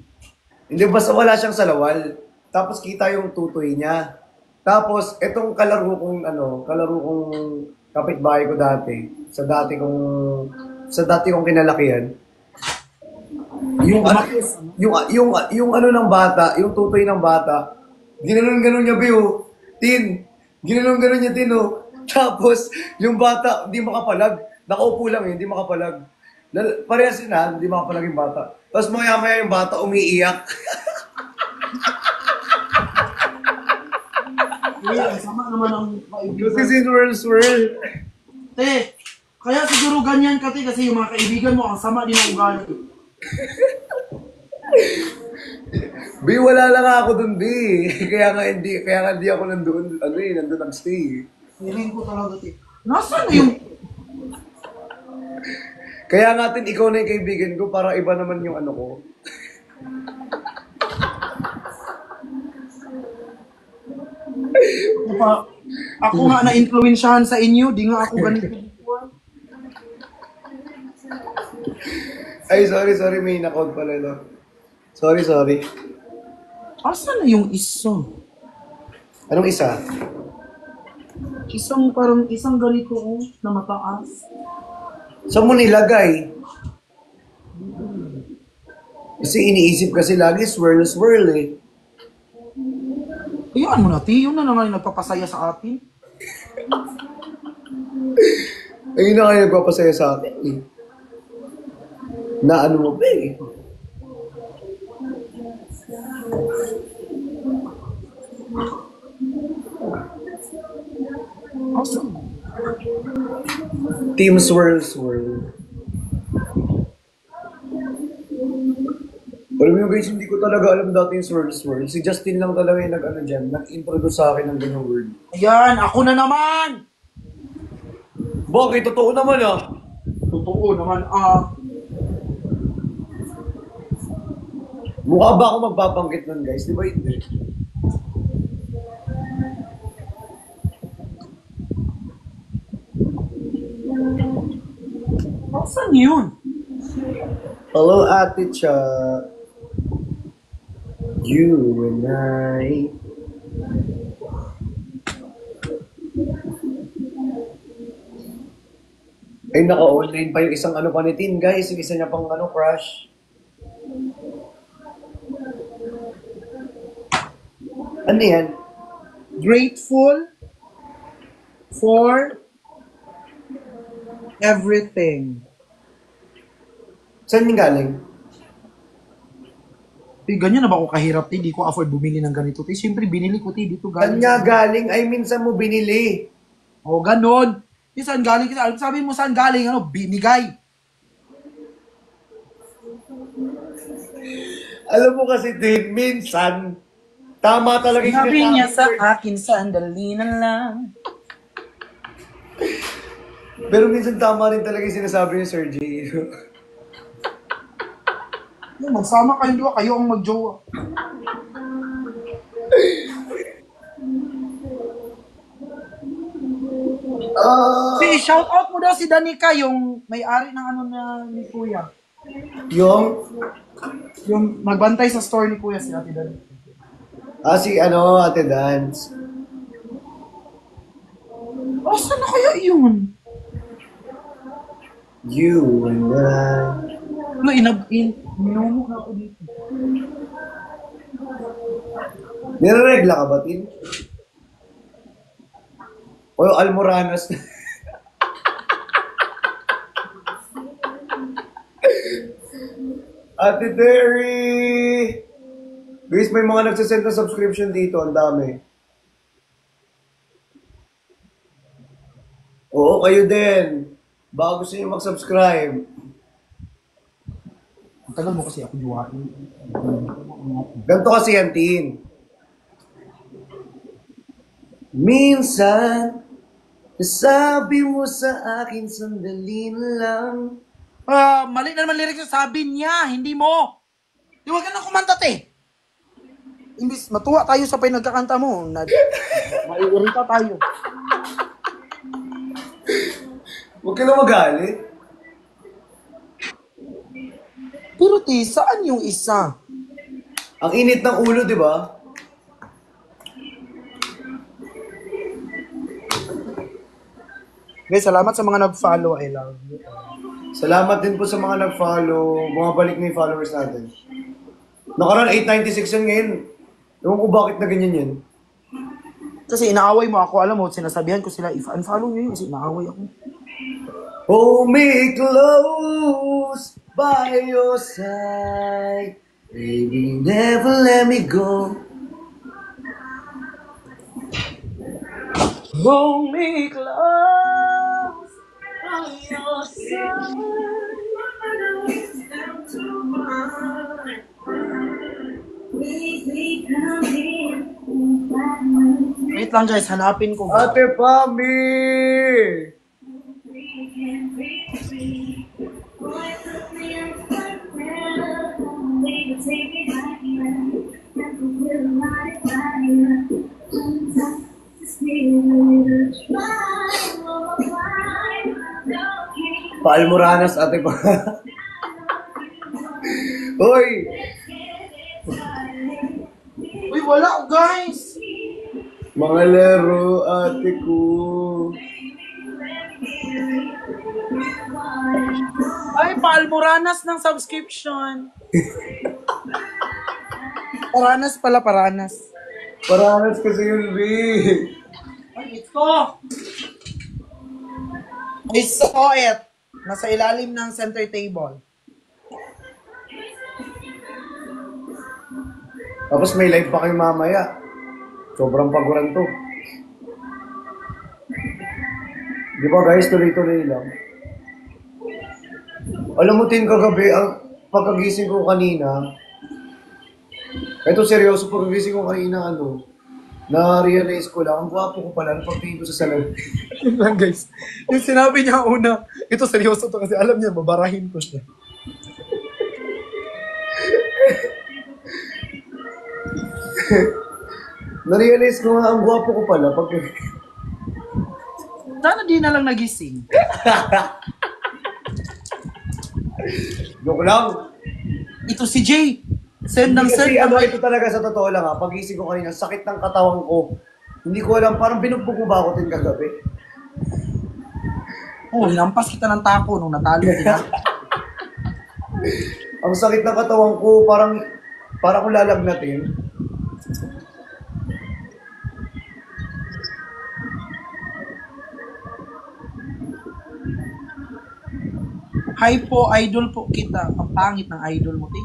Hindi, basta wala siyang salawal. Tapos kita yung tutoy niya. Tapos, etong kalaro kong kapitbahay ko dati, sa dati kong kinalakihan, yung ano ng bata, yung tutoy ng bata, ginanon niya, Biyo. Tin, ginanong-ganon niya, Tin, oh. Tapos, yung bata, hindi makapalag. Nakaupo lang hindi makapalag. Parehas yun ha, hindi makapalag yung bata. Tapos maya-maya yung bata umiiyak. Eh, sama naman ang Kasi kaibigan. si swirl. Te, kaya siguro ganyan ka, te, kasi yung mga kaibigan mo, ang sama din ang ugali. Bi, wala lang ako dun, Bi. Kaya nga hindi ako nandun, nandun nag-stay. Feeling ko talaga, te. Nasaan na yung... Kaya nga tin, ikaw na yung kaibigan ko, para iba naman yung ano ko. Ako nga na-influensyahan sa inyo, di nga ako ganito. Ay, sorry, may nakod pala no. Sorry. Asan na yung isa? Anong isa? Isang ganito, oh, na mataas. Saan mo nilagay? Kasi iniisip kasi lagi swirl eh. Ayun mo na, te. Yun na naman yung nagpapasaya sa atin. Ayun na kayo nagpapasaya sa akin eh. Na ano mo ba eh. Awesome. Team swirl. Alam mo guys, hindi ko talaga alam dati yung swirl. Si Justin lang talaga yung nag-introduce sa akin ng ganyang word. Ayan, ako na naman! Bakit? Totoo naman ah. Totoo naman, Mukha ba ako magbabanggit nun guys? Di ba hindi? Saan yun? Hello, Ate Cha. You and I. Ay, naka-online pa yung isang ano pa ni Tin, guys. Yung isa niya pang crush. Ano yan? Grateful for everything. Saan yung galing? Ganyan na ba ako kahirap, te? Di ko afford bumili ng ganito, te. Siyempre, binili ko, te. Dito Saan galing. nga galing? Ay, minsan mo binili. O, ganon. Saan galing? Sabi mo saan galing, binigay. Alam mo kasi, Tin, minsan, tama talaga yung Sabi niya sa sinasabi. akin, sandali na lang. Pero minsan tama rin talaga yung sinasabi ni Sir J. Magsama kayong dua, kayo ang magjowa. Si shout out mo daw si Danica, yung may-ari ng ni Kuya. Yung, Yung nagbantay sa store ni Kuya si Ate Danica. si Ate Dance. Saan na kaya yun? You and I. Minuno na ako dito. Nireregla ka ba, Tin? O yung Almoranas? Ate Terry! Guys, may mga nagsasend na subscription dito. Ang dami. Oo, kayo din. Baka gusto nyo mag-subscribe. Ang tagal mo kasi ako juwain. Ganito kasi yan, Tin. Minsan, sabi mo sa akin, sandali na lang. Mali na naman lyrics yung sabi niya, hindi mo. Di wag ka na kumanta, te. Imbis matuwa tayo sa pinagkakanta mo, maiirita tayo. Huwag ka na magalit. Pero te, saan yung isa? Ang init ng ulo, di ba? Guys, salamat sa mga nag-follow. I love you. Salamat din po sa mga nag-follow. Bumabalik na yung followers natin. Nakaraan 896 yan ngayon. Ewan ko bakit na ganyan yan. Kasi inaaway mo ako, alam mo, sinasabihan ko sila, if unfollow nyo yun, kasi inaaway ako. Hold me close by your side. Baby, never let me go. Hold me close by your side. Wait lang guys, hanapin ko ba? Ate Pami! Paalmoranas, ate pa. Hoy! Uy, wala guys! Mga laro, ate ko. Ay, paalmoranas ng subscription. Paranas pala, paranas. Paranas kasi yun, B. Ay, ito! I saw it. Nasa ilalim ng center table. Tapos may live pa kayo mamaya. Sobrang paguran to. Di ba guys, tuloy-tuloy lang. Alam mo tin kagabi, ang pagkagising ko kanina, eto seryoso, pagkagising ko kanina, na-realize ko lang, ang gwapo ko pala, nung pagtingin ko sa salamin. Yun lang guys. Yung sinabi niya una, ito seryoso to kasi alam niya, babarahin ko siya. Na-realize ko nga, ang gwapo ko pala, pag... Sana di na lang nagising. Joke lang. Ito si Jay. Send ng Kasi send. ito talaga sa totoo lang pagising ko kanina, sakit ng katawan ko. Hindi ko alam, parang binugbog ko ba ako din kagabi? Oh, hinampas kita ng tako nung natalo kita. Ang sakit ng katawan ko, parang ko lalagnatin. Hi po, idol po kita. Ang pangit ng idol mo, te.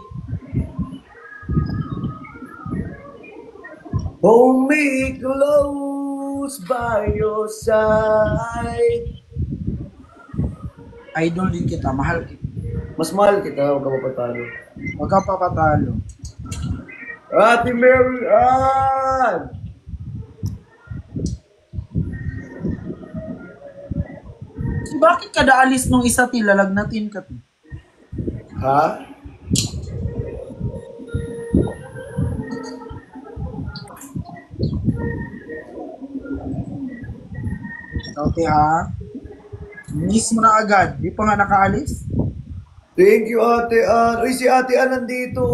Hold me close by your side. Idol din kita, mahal kita. Mas mahal kita, huwag ka mapatalo. Huwag ka papatalo. Ate Mary Ann! Bakit kada alis nung isa ti, lalagnatin ka ti? Ha? Okay ha? Miss mo na agad. Di pa nga nakaalis? Thank you, Ate Ann. Uy, si Ate Ann nandito.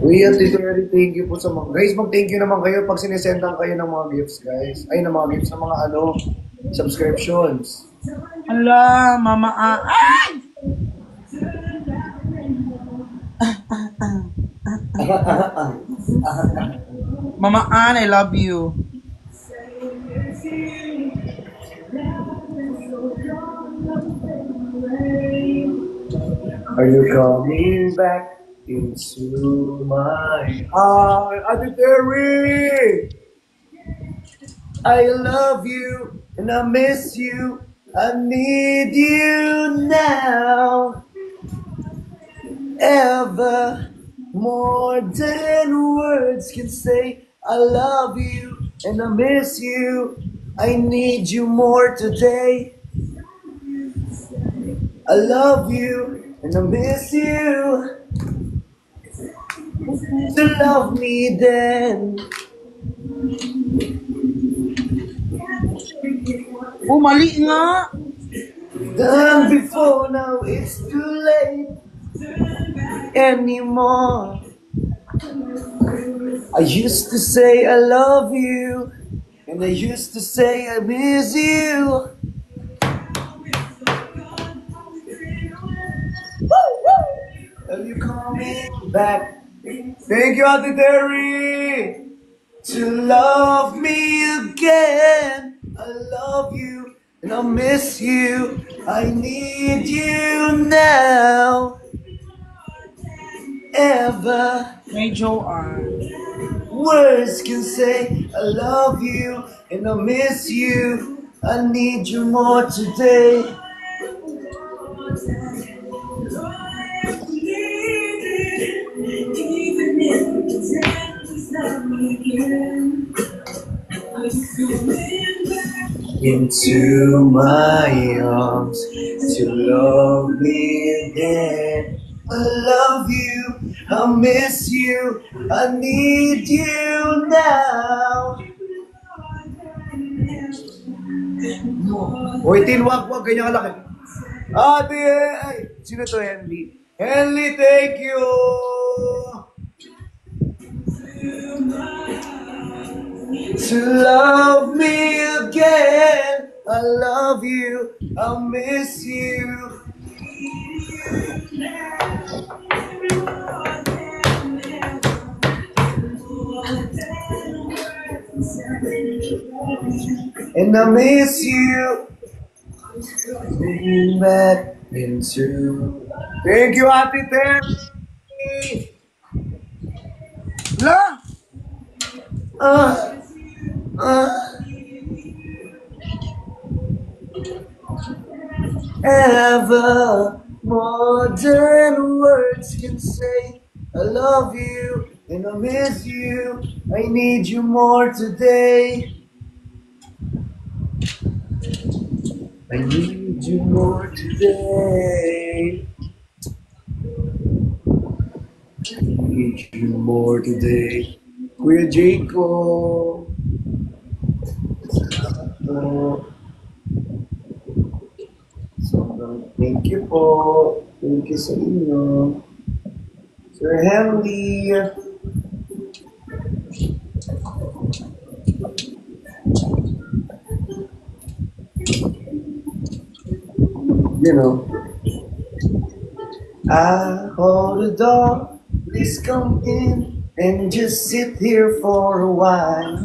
Uy, Ate Terry, thank you po sa mga... Guys, mag-thank you naman kayo pag sinisendan kayo ng mga gifts, guys. Ay, ng mga gifts, ng mga subscriptions. Ala, mama Ay! Mama Ann, I love you. Are you coming back into my heart? Ate Terry! I love you and I miss you. I need you now. Ever more than words can say. I love you and I miss you. I need you more today. I love you and I miss you. To love me then. Oh, mali nga. Done before, now it's too late anymore. I used to say I love you, and I used to say I miss you. Woo, woo. back. Thank you, Ate Terry! To love me again. I love you and I miss you. I need you now. Ever. May Joanne. Words can say I love you and I miss you. I need you more today. Into my arms to love me again. I love you, I miss you, I need you now. Uy, Tin, wag, ganyan kalaki. Ate, ay, sino to, Henry? Henry, thank you! To love me again, I love you, I miss you. And I miss you. Bring back into. Thank you, Ate Terry. La! Uh, uh, ever more than words can say. I love you and I miss you. I need you more today. I need you more today. I need you more today. Kuya Jacob. Thank you po. Thank you sa inyo. Sir Henry. You know. I hold the door. Please come in and just sit here for a while.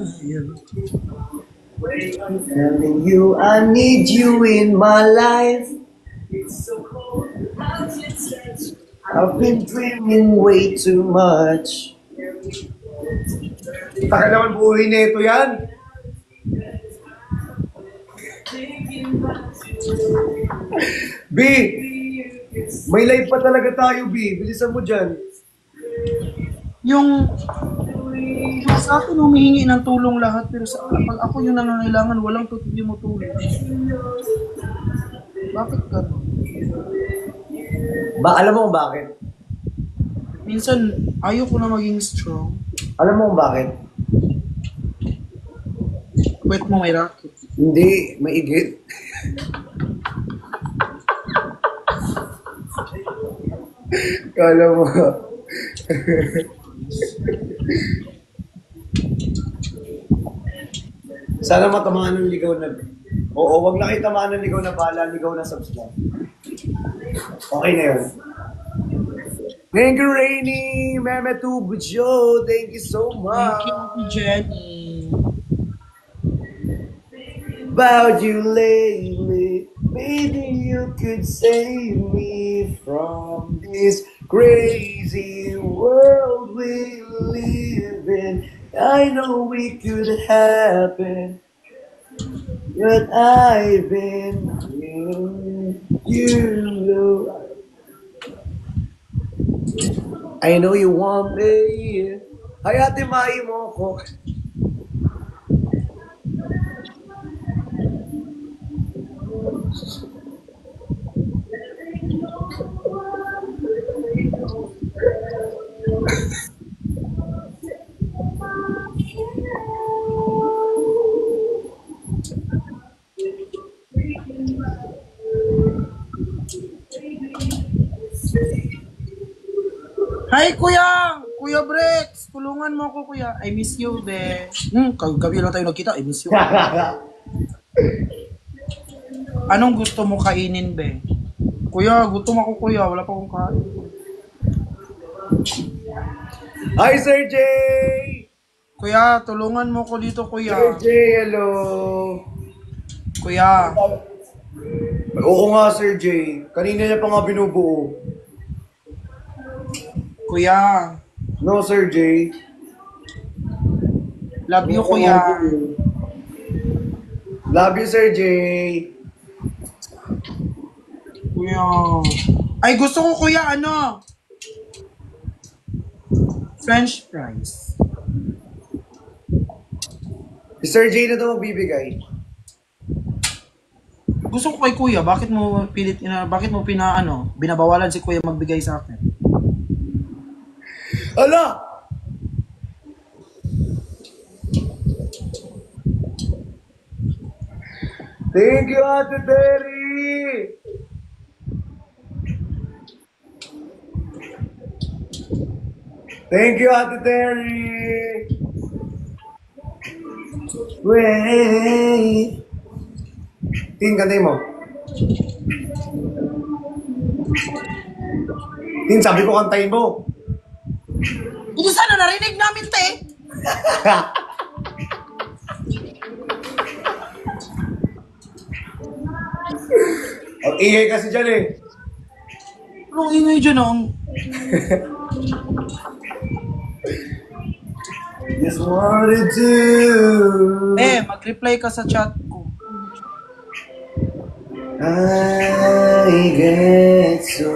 I'm telling you, I need you in my life. I've been dreaming way too much. Tagal naman buhay na ito yan. B, may live pa talaga tayo, B. Bilisan mo dyan. Yung sa akin humihingi ng tulong lahat pero sa pag ako yung nangangailangan walang tutuloy mo tulong. Bakit ka? Alam mo kung bakit? Minsan ayaw ko na maging strong. Alam mo kung bakit? Wait mo may racket. Hindi, maigit. Kala mo. Sana matamaan ng ligaw na. Oo, wag na kayo tamaan ng ligaw na bala, ligaw na subscribe. Okay na yun. Thank you, Rainy! Meme Tubucho! Thank you so much! Thank you, Jenny. About you lately, maybe you could save me from this crazy world we live in. I know we could happen, but I've been in you. I know you want me. Ay, ate, mai mo ko. Hi, Kuya! Kuya Brex! Tulungan mo ako, Kuya. I miss you, be. Kagabi lang tayo nagkita. I miss you. Anong gusto mo kainin, be? Kuya, gutom ako, Kuya. Wala pa akong kain. Hi, Sir Jay! Kuya, tulungan mo ko dito, Sir kuya. Jay, hello! Kuya. Oo nga, Sir Jay. Kanina niya pa nga binubuo. Kuya. No, Sir Jay. Love you, kuya. Love you, Sir Jay. Kuya. Ay, gusto ko, kuya, ano? French fries. Si Sir Jay na daw magbibigay. Gusto ko kay kuya, bakit mo binabawalan si kuya magbigay sa akin? Ala! Thank you, Ate Terry! Thank you, Ate Terry! Wait! Tin, kantayin mo. Tin, sabi ko kantayin mo. Hindi sana narinig namin, te. Ang ingay kasi dyan eh. Anong ingay dyan, ang? Just wanted to. Mag-reply ka sa chat ko. I get so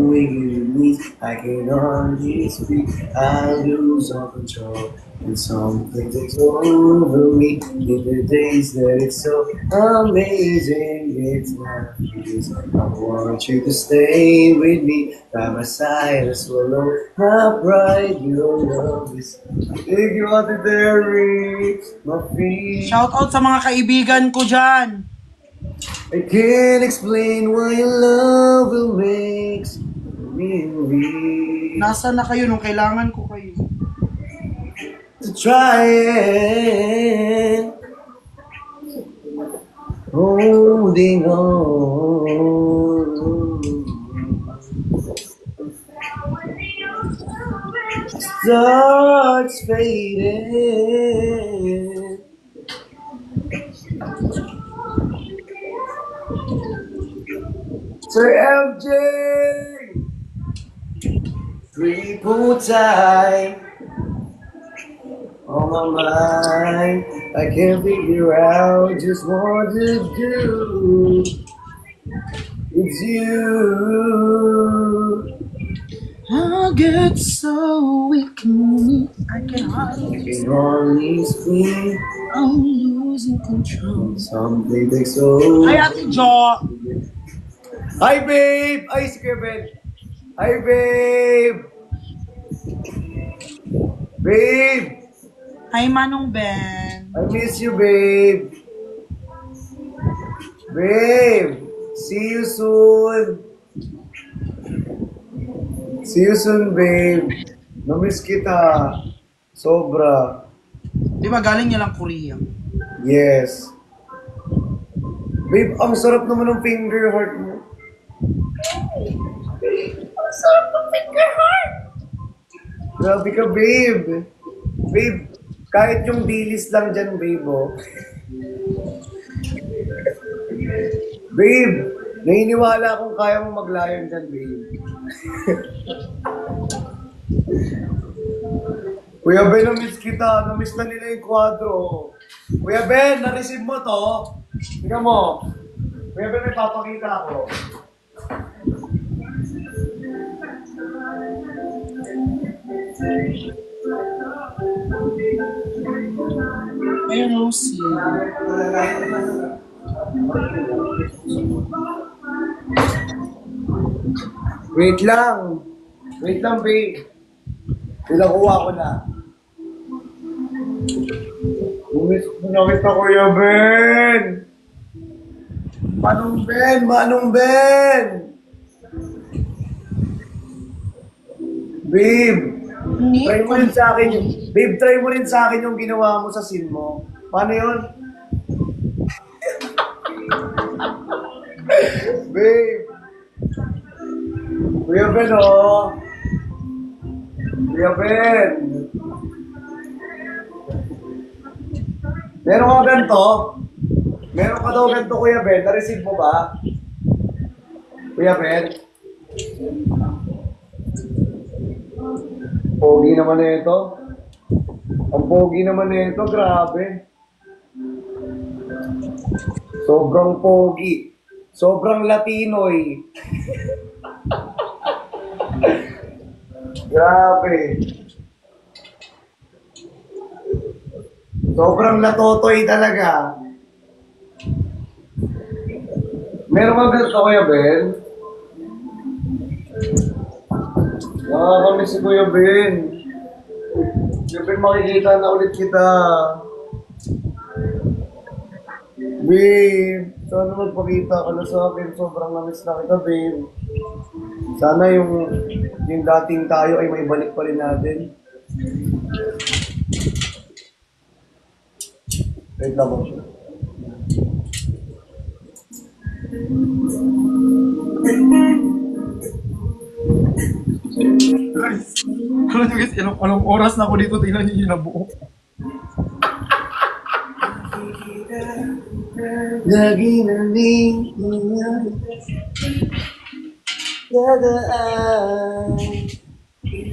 weak, I can hardly speak, I lose all control, and something takes over me. In the days that it's so amazing, it's not easy. I want you to stay with me, by my side, I swallow how bright your love is. Thank you, Ate Terry, my feet. Shout out sa mga kaibigan ko dyan. I can't explain why your love will makes me weak. Nasaan na kayo nung kailangan ko kayo? To try it, holding on. Starts fading. Sir LJ, triple time on my mind. I can't figure out just what to do. It's you. I get so weak in me, I can I hardly can only speak. I'm losing control. Something takes over. Ay, Ate Jo! Hi, babe! Ay, si Kevin. Hi, babe! Babe! Hi, Manong Ben. I miss you, babe. Babe! See you soon. See you soon, babe. Namiss kita. Sobra. Di ba galing niya lang Korea? Yes. Babe, ang sarap naman ng finger heart mo. Ang sarap ng finger heart! Grabe ka, babe. Babe, kahit yung dilis lang dyan, babe, oh. Babe, naniniwala akong kaya mong maglayon dyan, babe. Kuya Ben, na-miss kita. Na-miss na nila yung kwadro. Kuya Ben, na-receive mo to. Tingnan mo. Kuya Ben, may papakita ako. Ayun, Rosie. Wait lang. Wait lang, babe. Pinakuha ko na. Umis ko na kita, Kuya Ben. Manong Ben, Manong Ben. Babe, try mo rin sa akin yung... Babe, try mo rin sa akin yung ginawa mo sa scene mo. Paano yun? Babe. Kuya Ben, oh. Kuya Ben. Meron ka ganito? Meron ka daw ganito, Kuya Ben. Na-receive mo ba? Kuya Ben? Pogi naman na ito. Ang pogi naman na ito, grabe. Sobrang pogi. Sobrang Latinoy. Grabe. Sobrang latotoy talaga. Meron ka ganito, Kuya Ben? Nakakamiss si Kuya Ben. Siyempre makikita na ulit kita. Babe, sana magpakita ka na sa akin. Sobrang namiss na kita, babe. Sana yung dating tayo ay maibalik pa rin natin. Wait lang mo. Alam nyo guys, anong oras na ako dito, tingnan nyo yung nabuo. Lagi naling dadaan.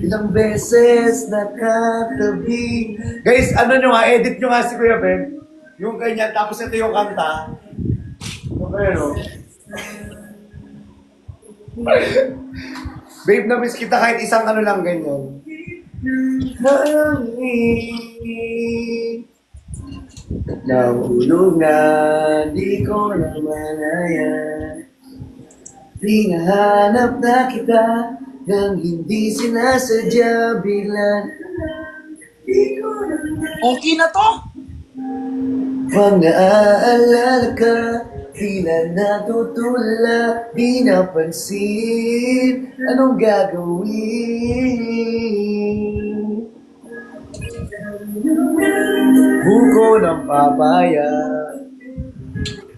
Ilang beses nakatabi. Guys, ano nyo nga, edit nyo nga si Kuya Ben. Yung ganyan, tapos ito yung kanta. Okay, no? Babe, na-miss kita kahit isang ano lang ganyan. Nahulog na, di ko na malaya. Hinahanap na kita nang hindi sinasadya bigla. Okay na to! Pag naaalala ka, tila natutula, di napansin, anong gagawin? Buko ng papaya.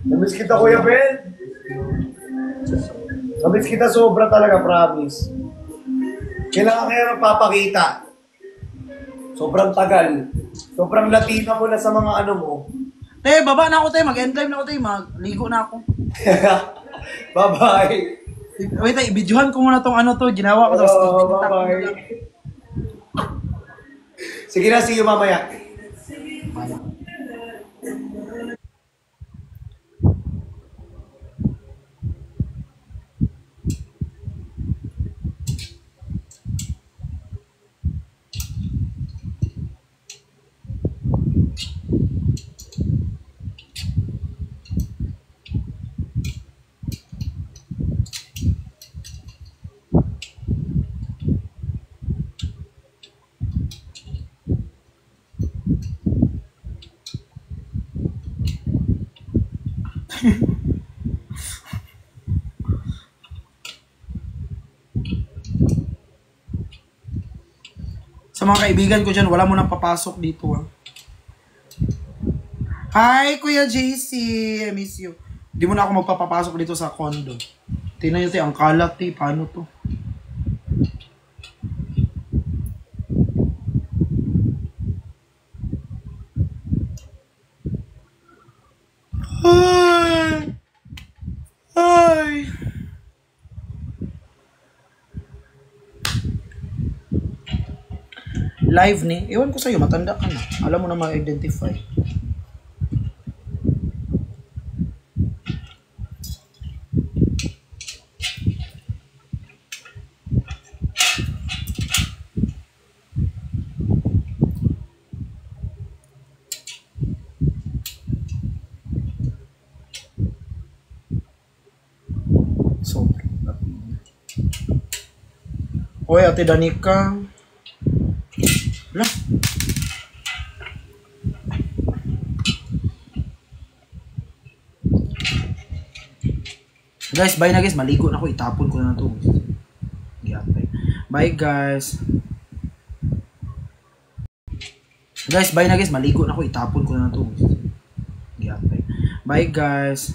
Namiss kita, Kuya Ben. Namiss kita sobra talaga, promise. Kailangan kayo magpapakita. Sobrang tagal. Sobrang Latino mo na sa mga ano mo. Te, baba na ako, te. Mag-end time na ako, te. Magligo na ako. Bye-bye. Wait, te. Ibidyohan ko muna tong ano to. Ginawa ko. Tapos Bye-bye. Sige na, see you mamaya. Sa mga kaibigan ko dyan, wala mo nang papasok dito, ha. Hi, Kuya JC. I miss you. Di mo na ako magpapapasok dito sa condo. Tingnan nyo, te. Ang kalat, te. Paano to? Ay! Ay! Live ni. Ewan ko sa'yo, matanda ka na. Alam mo na ma-identify. Sobrang lapin. Oy, Ate Danica. Lah. Guys, bye na guys. Maligo na ako. Itapon ko na to. Bye guys. Guys, bye na guys. Maligo na ako. Itapon ko na to. Bye guys.